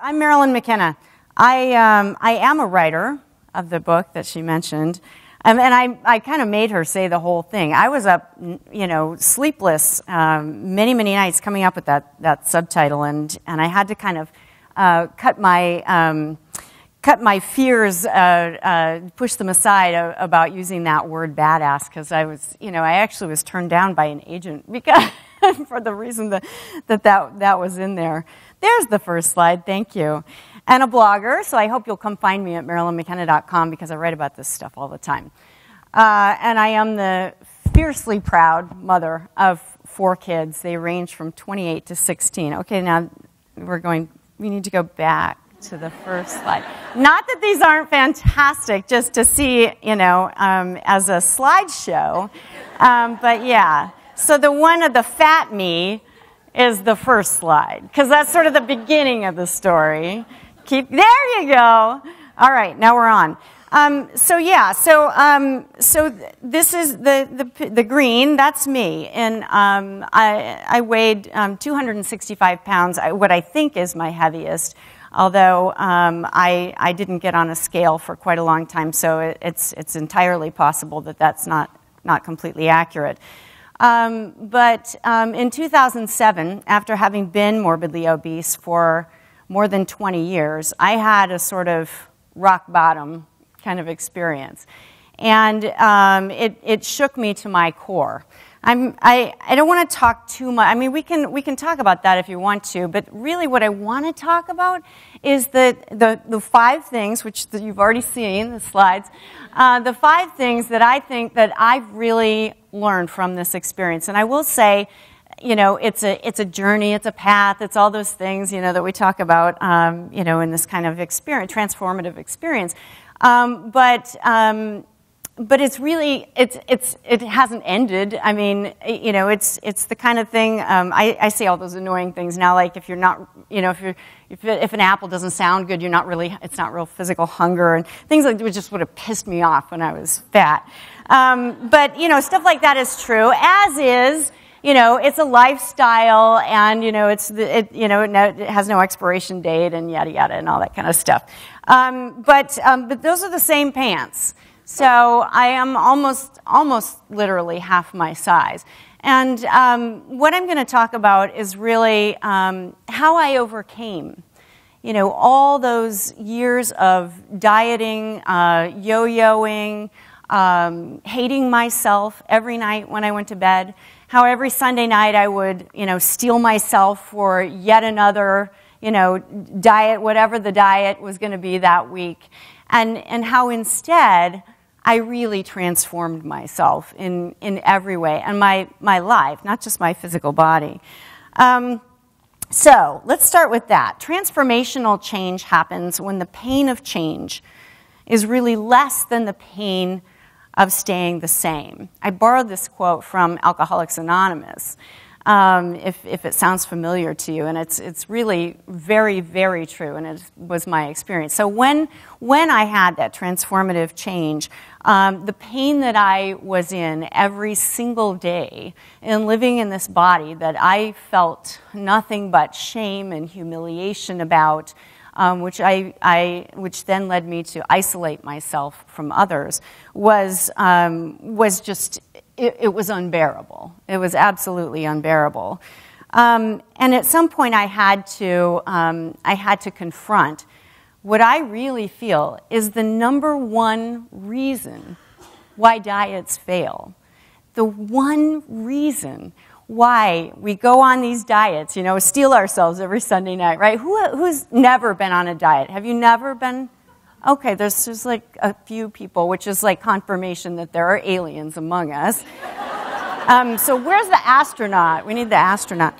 I'm Marilyn McKenna. I am a writer of the book that she mentioned, and I kind of made her say the whole thing. I was up, sleepless many nights coming up with that subtitle, and I had to kind of cut my fears, push them aside about using that word badass, because I actually was turned down by an agent because for the reason that was in there. There's the first slide, thank you. And a blogger, so I hope you'll come find me at marilynmckenna.com because I write about this stuff all the time. And I am the fiercely proud mother of 4 kids. They range from 28 to 16. Okay, now we need to go back to the first slide. Not that these aren't fantastic, just to see, as a slideshow. But yeah, so the one of the fat me is the first slide, because that's sort of the beginning of the story. There you go. All right, now we're on. So this is the green. That's me, and I weighed 265 pounds. What I think is my heaviest. Although I didn't get on a scale for quite a long time, so it's entirely possible that that's not completely accurate. But in 2007, after having been morbidly obese for more than 20 years, I had a sort of rock bottom kind of experience. And it shook me to my core. I don't want to talk too much. I mean, we can talk about that if you want to, but really what I want to talk about is the 5 things, which you've already seen, the slides, the 5 things that I think that I've really learned from this experience. And I will say, it's a journey, it's a path, it's all those things, that we talk about, in this kind of experience, transformative experience. But it's really, it hasn't ended. I mean, it's the kind of thing, I say all those annoying things now, like if you're not, if an apple doesn't sound good, it's not real physical hunger, and things like that just would have pissed me off when I was fat. But, stuff like that is true, as is, it's a lifestyle, and, it has no expiration date, and yada yada, and all that kind of stuff. But those are the same pants. So I am almost literally half my size. And what I'm going to talk about is really how I overcame, all those years of dieting, yo-yoing, hating myself every night when I went to bed, how every Sunday night I would, steel myself for yet another, diet, whatever the diet was going to be that week, and how instead I really transformed myself in every way, and my life, not just my physical body. So let's start with that. Transformational change happens when the pain of change is really less than the pain of staying the same. I borrowed this quote from Alcoholics Anonymous, if it sounds familiar to you, and it's really very, very true, and it was my experience. So when I had that transformative change, the pain that I was in every single day in living in this body that I felt nothing but shame and humiliation about, which then led me to isolate myself from others, was just, it was unbearable. It was absolutely unbearable. And at some point I had to confront what I really feel is the number one reason why diets fail. The one reason why we go on these diets, steal ourselves every Sunday night, right? Who's never been on a diet? Have you never been? Okay, there's just like a few people, which is like confirmation that there are aliens among us. So where's the astronaut? We need the astronaut.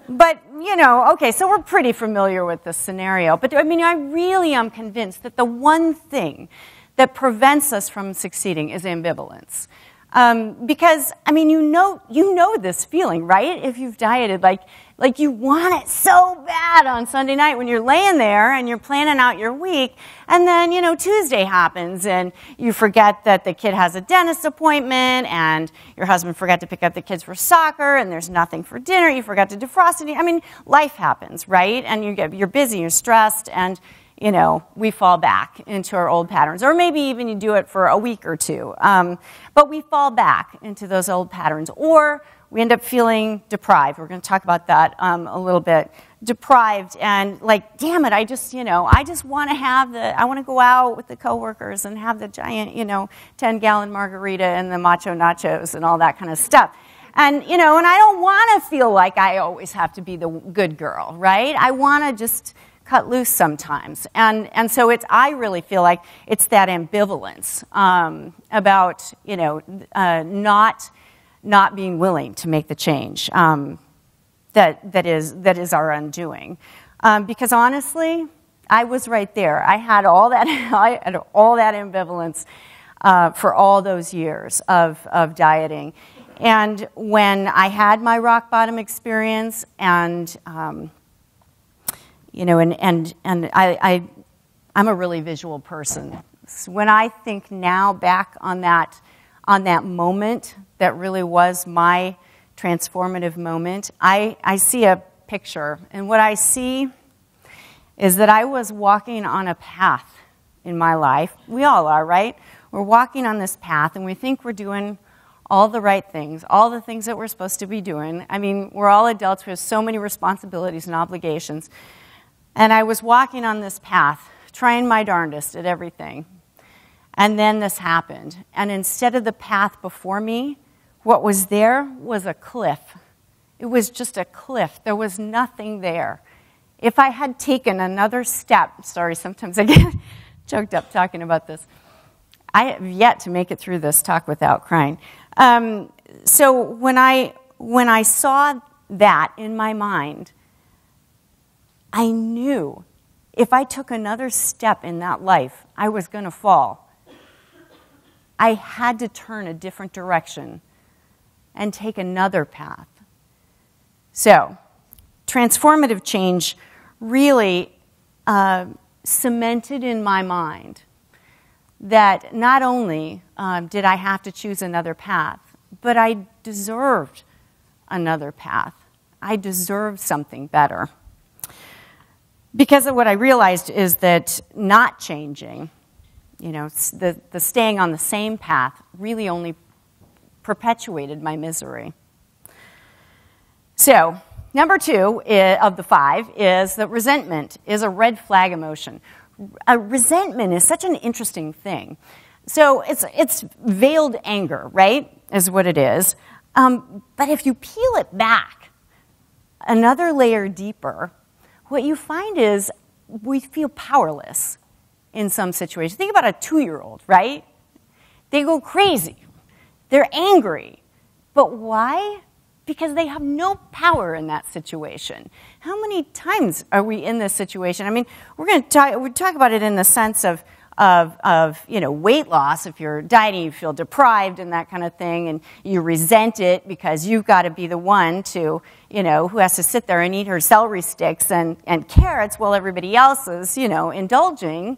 But, okay, so we're pretty familiar with this scenario. But, I really am convinced that the one thing that prevents us from succeeding is ambivalence. Because, I mean, you know this feeling, right? If you've dieted, like you want it so bad on Sunday night when you're laying there and you're planning out your week, and then, Tuesday happens and you forget that the kid has a dentist appointment and your husband forgot to pick up the kids for soccer and there's nothing for dinner, you forgot to defrost it. I mean, life happens, right? And you're busy, you're stressed, and we fall back into our old patterns. Or maybe even you do it for a week or two. But we fall back into those old patterns. Or we end up feeling deprived. We're going to talk about that a little bit. Deprived and like, damn it, I just want to I want to go out with the coworkers and have the giant, 10-gallon margarita and the macho nachos and all that kind of stuff. And, and I don't want to feel like I always have to be the good girl, right? I want to just cut loose sometimes. And so I really feel like it's that ambivalence about, not being willing to make the change that is our undoing. Because honestly, I was right there. I had all that ambivalence for all those years of dieting. And when I had my rock bottom experience and I'm a really visual person. So when I think now back on that moment that really was my transformative moment, I see a picture. And what I see is that I was walking on a path in my life. We all are, right? We're walking on this path and we think we're doing all the right things, all the things that we're supposed to be doing. I mean, we're all adults. We have so many responsibilities and obligations. And I was walking on this path, trying my darndest at everything. And then this happened. And instead of the path before me, what was there was a cliff. It was just a cliff. There was nothing there. If I had taken another step, sorry, sometimes I get choked up talking about this. I have yet to make it through this talk without crying. So when I saw that in my mind, I knew if I took another step in that life, I was going to fall. I had to turn a different direction and take another path. So, transformative change really cemented in my mind that not only did I have to choose another path, but I deserved another path. I deserved something better. Because of what I realized is that not changing, the staying on the same path really only perpetuated my misery. So, number 2 of the 5 is that resentment is a red flag emotion. Resentment is such an interesting thing. So it's veiled anger, right, is what it is. But if you peel it back another layer deeper, what you find is we feel powerless in some situations. Think about a 2-year-old, right? They go crazy. They're angry. But why? Because they have no power in that situation. How many times are we in this situation? I mean, we talk about it in the sense of weight loss. If you're dieting, you feel deprived and that kind of thing, and you resent it because you've got to be the one to, who has to sit there and eat her celery sticks and carrots while everybody else is, indulging.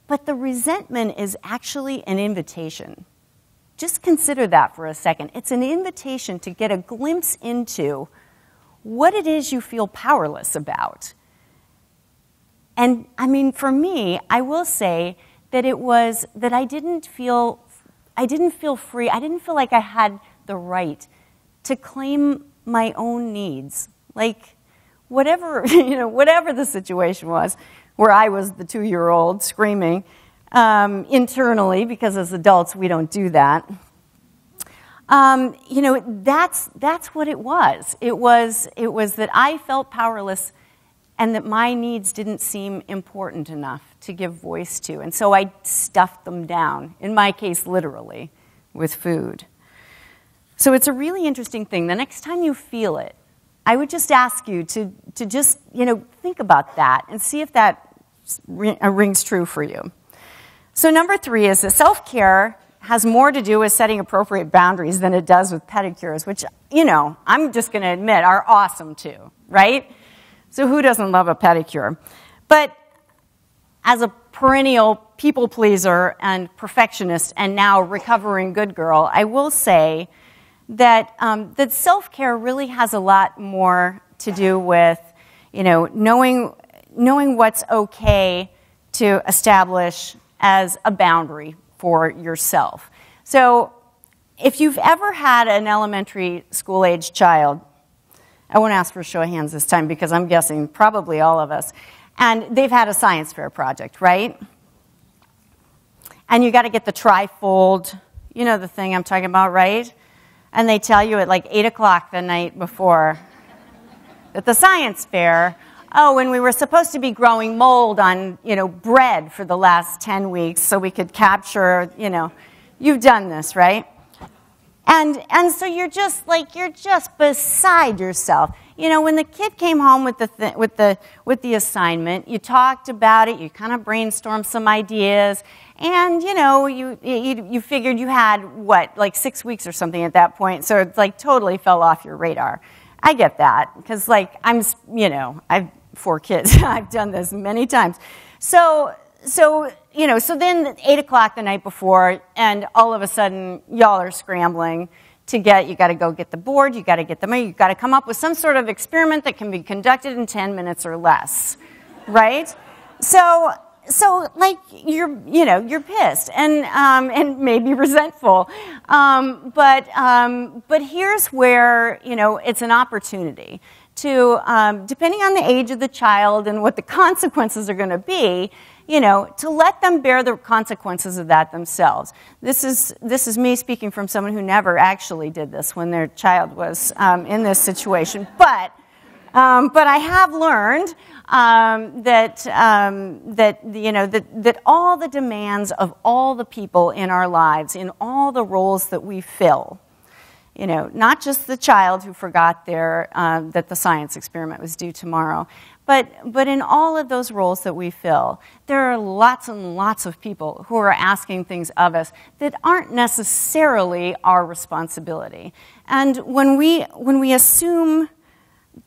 But the resentment is actually an invitation. Just consider that for a second. It's an invitation to get a glimpse into what it is you feel powerless about. And I mean, for me, I will say that it was that I didn't feel free. I didn't feel like I had the right to claim my own needs. Like whatever the situation was, where I was the 2-year-old screaming internally, because as adults we don't do that. That's what it was. It was that I felt powerless, and that my needs didn't seem important enough to give voice to. And so I stuffed them down, in my case, literally, with food. So it's a really interesting thing. The next time you feel it, I would just ask you to just, think about that and see if that rings true for you. So number 3 is that self-care has more to do with setting appropriate boundaries than it does with pedicures, which, you know, I'm just going to admit are awesome too, right? So who doesn't love a pedicure? But as a perennial people pleaser and perfectionist and now recovering good girl, I will say that that self-care really has a lot more to do with, you know, knowing what's okay to establish as a boundary for yourself. So if you've ever had an elementary school-age child, I won't ask for a show of hands this time because I'm guessing probably all of us, and they've had a science fair project, right? And you got to get the trifold, you know the thing I'm talking about, right? And they tell you at like 8 o'clock the night before at the science fair, oh, and we were supposed to be growing mold on, you know, bread for the last 10 weeks so we could capture, you know, you've done this, right? And so you're just beside yourself. You know, when the kid came home with the assignment, you talked about it, you kind of brainstormed some ideas, and you know, you figured you had what, like 6 weeks or something at that point, so it's like totally fell off your radar. I get that because like I've 4 kids. I've done this many times. So you know, so then 8 o'clock the night before, and all of a sudden, y'all are scrambling to you got to go get the board, you got to get the money, you got to come up with some sort of experiment that can be conducted in 10 minutes or less, right? So like you're pissed and maybe resentful, but here's where, you know, it's an opportunity to, depending on the age of the child and what the consequences are going to be, you know, to let them bear the consequences of that themselves. This is me speaking from someone who never actually did this when their child was in this situation. But I have learned that all the demands of all the people in our lives, in all the roles that we fill, you know, not just the child who forgot that the science experiment was due tomorrow, but in all of those roles that we fill, there are lots and lots of people who are asking things of us that aren't necessarily our responsibility. And when we assume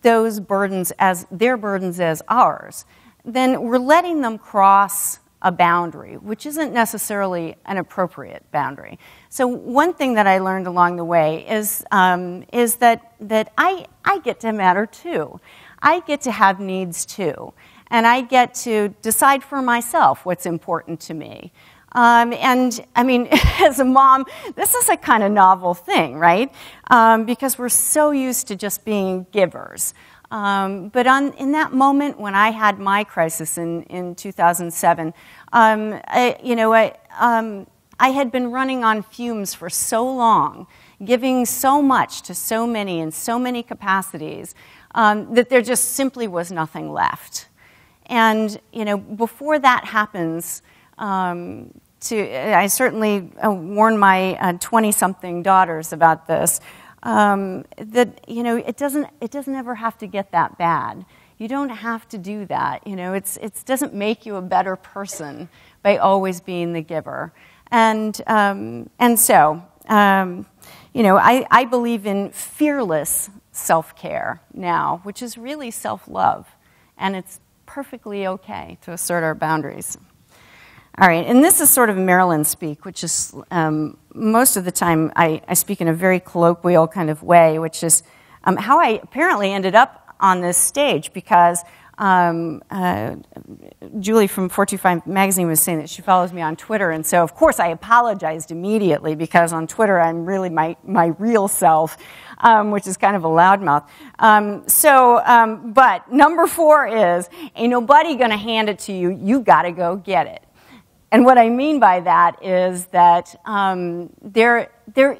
those burdens as their burdens as ours, then we're letting them cross a boundary, which isn't necessarily an appropriate boundary. So one thing that I learned along the way is that I get to matter too. I get to have needs too, and I get to decide for myself what's important to me. And I mean, as a mom, this is a kind of novel thing, right? Because we're so used to just being givers. But in that moment when I had my crisis in 2007, I had been running on fumes for so long, giving so much to so many in so many capacities, that there just simply was nothing left. And, you know, before that happens, I certainly warn my 20-something daughters about this, that, you know, it doesn't ever have to get that bad. You don't have to do that. You know, it doesn't make you a better person by always being the giver. And so, you know, I believe in fearless self-care now, which is really self-love, and it's perfectly okay to assert our boundaries. All right, and this is sort of Marilyn speak, which is most of the time I speak in a very colloquial kind of way, which is how I apparently ended up on this stage because Julie from 425 Magazine was saying that she follows me on Twitter, and so of course I apologized immediately because on Twitter I'm really my real self, which is kind of a loudmouth. But number 4 is, ain't nobody gonna hand it to you, you gotta go get it. And what I mean by that is that there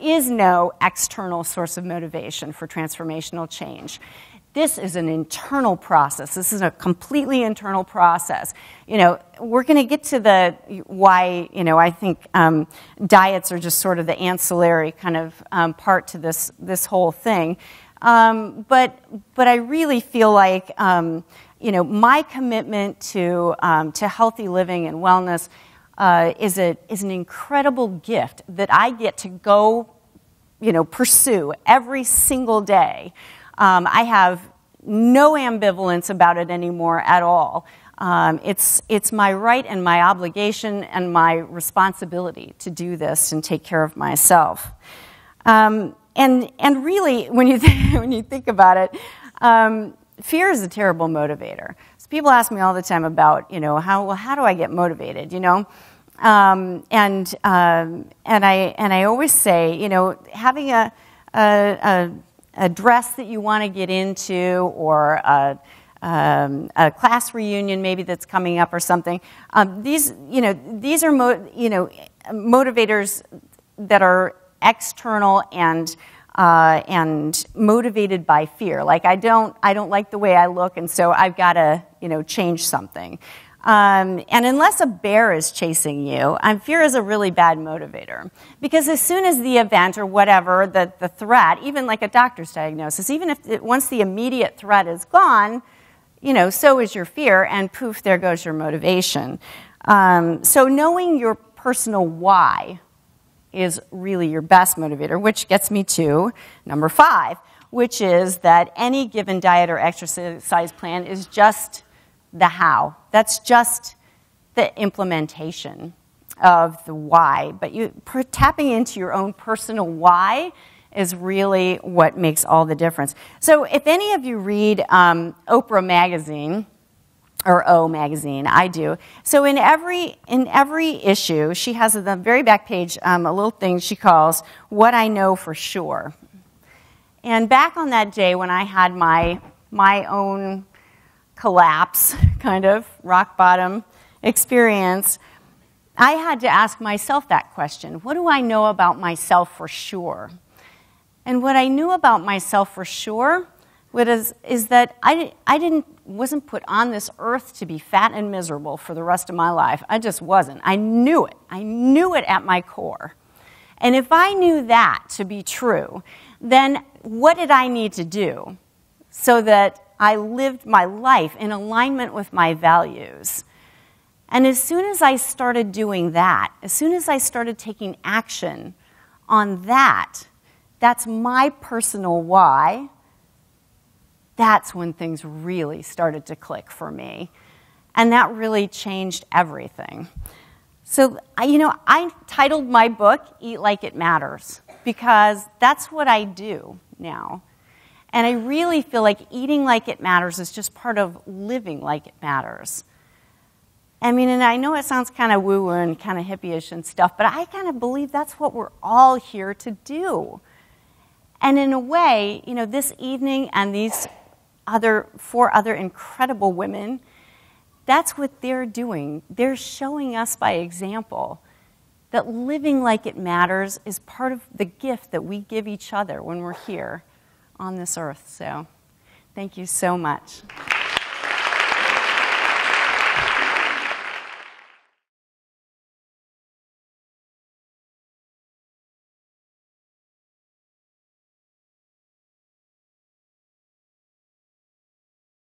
is no external source of motivation for transformational change. This is an internal process. This is a completely internal process. You know, we're going to get to the why, you know, I think diets are just sort of the ancillary kind of part to this whole thing. But I really feel like, you know, my commitment to healthy living and wellness, is an incredible gift that I get to go, pursue every single day. I have no ambivalence about it anymore at all. It's my right and my obligation and my responsibility to do this and take care of myself. And really, when you think about it, fear is a terrible motivator. So people ask me all the time about, how do I get motivated, and I always say, having a dress that you want to get into, or a class reunion maybe that's coming up or something. These are motivators that are external and motivated by fear. Like I don't like the way I look, and so I've got to change something. And unless a bear is chasing you, fear is a really bad motivator. Because as soon as the event or whatever, the threat, even like a doctor's diagnosis, even if once the immediate threat is gone, so is your fear, and poof, there goes your motivation. So knowing your personal why is really your best motivator, which gets me to number 5, which is that any given diet or exercise plan is just the how. That's just the implementation of the why. But tapping into your own personal why is really what makes all the difference. So if any of you read Oprah magazine, or O magazine, I do. So in every issue, she has at the very back page a little thing she calls "What I Know for Sure." And back on that day when I had my own collapse, kind of rock bottom experience, I had to ask myself that question: what do I know about myself for sure? And what I knew about myself for sure is that I wasn't put on this earth to be fat and miserable for the rest of my life. I just wasn't. I knew it. I knew it at my core. And if I knew that to be true, then what did I need to do so that I lived my life in alignment with my values? And as soon as I started doing that, as soon as I started taking action on that, that's my personal why. That's when things really started to click for me. And that really changed everything. So, I titled my book, Eat Like It Matters, because that's what I do now. And I really feel like eating like it matters is just part of living like it matters. And I know it sounds kind of woo-woo and kind of hippie-ish and stuff, but I kind of believe that's what we're all here to do. And in a way, this evening and these 4 other incredible women, that's what they're doing. They're showing us by example that living like it matters is part of the gift that we give each other when we're here on this earth. So, thank you so much.